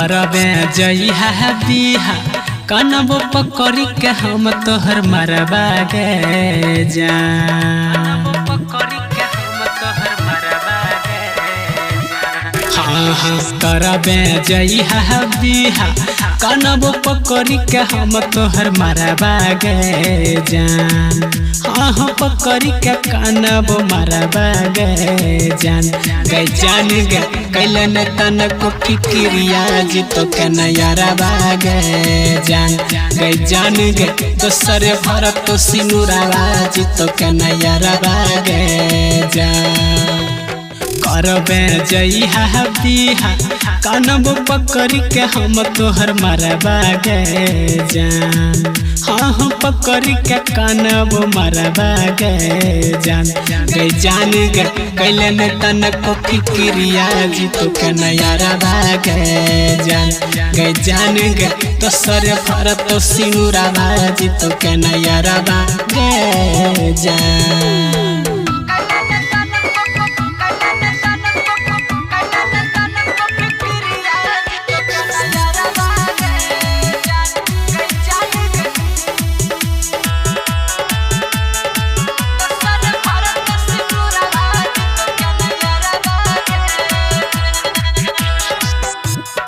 करबे जइहा बिहा कनबो पकड़ी के हम तोहर मरबा गे जान। हाँ हाँ करबे जइहा बिहा कनबो पकड़ी के हम तोहर मरबा गे जान। हाँ हाँ पकड़ी के कनबो मरबा गे जान। गे जान गे कैलन तन को फिक्रिया जी तो के नयरबा गे जान। गे जान गे दोसर भरत तो सिनुरवा जी तो के नयरबा गे जान। करबे जइहा बिहा कनबो पकड़ी के हम तोहर मरबा गे जान। हाँ हाँ पकड़ी के कनबो मरबा गे जान। गे जान गे कैलन तन को फिक्रिया जी तो के नयरबा गे जान। गे जान गे दोसर भरत तो सिनुरवा जी तो के नयरबा गे जान।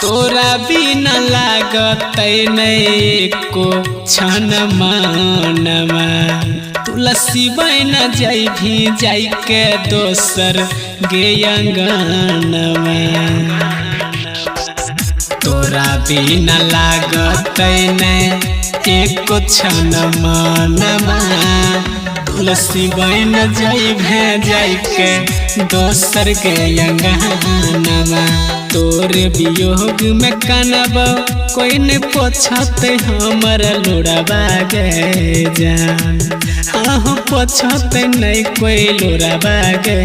तोरा बिना लागत को क्षण मानमा तुलसी बन जाई भी जाई के दोसर गे अंगनमा। तोरा बिना लागत एको क्षण मानमा तुलसी बन जाई भी जाई के दोसर गे अंगनमा। तोर वियोग में कनब कोई न पोछते हमर लोड़बा गे जान। हाँ पोछते नहीं कोई लोड़बा गे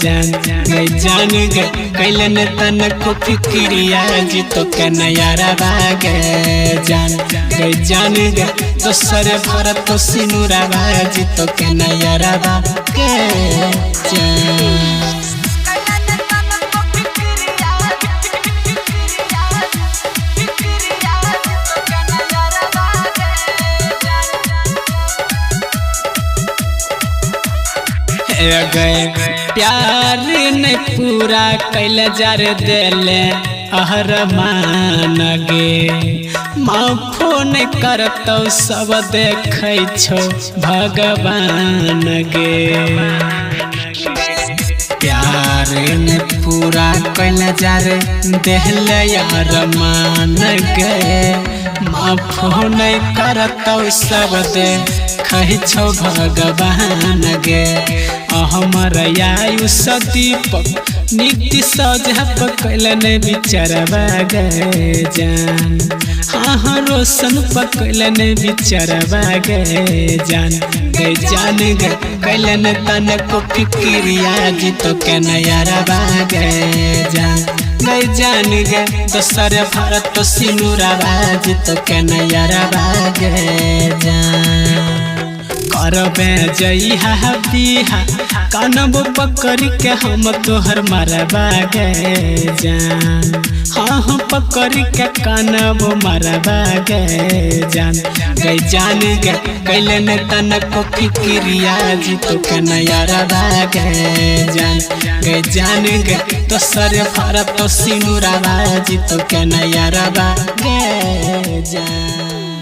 जान। गे जान गे कैलन तन को फिक्रिया जी तो के नयरबा गे जान। गे जान गे दोसर भरत तो सिनुरवा जी तो के नयरबा गे जान। गए प्यार नहीं पूरा कैल जार दिले अहरमान गे। माफो नहीं करतौ सब देखै छौ भगवान गे। प्यार ने पूरा कैल जार दिले अहरमान गे। माफो नहीं करतौ सब देखै छौ भगवान गे। हमर आयुष दीपक नीति सजप कैलन बिचरबा गे जान। हाँ हाँ रोशन पकैलन बिचरबा गे जान। गे जान गे कैलन तन को फिक्रिया जी तो के नयरबा गे जान। गे जान गे दोसर भरत तो सिनुरवा जी तो के नयरबा गे जान। करबे जइहा बिहा कनबो पकड़ी के हम तोहर मरबा गे जान। हाँ हाँ पकड़ी के कनबो मरबा गे जान। गे जान गे कैलन तन को फिक्रिया जी तो के नयरबा गे जान। गे जान गे दोसर भरत तो सिनुरवा जी तो के नयरबा गे जान।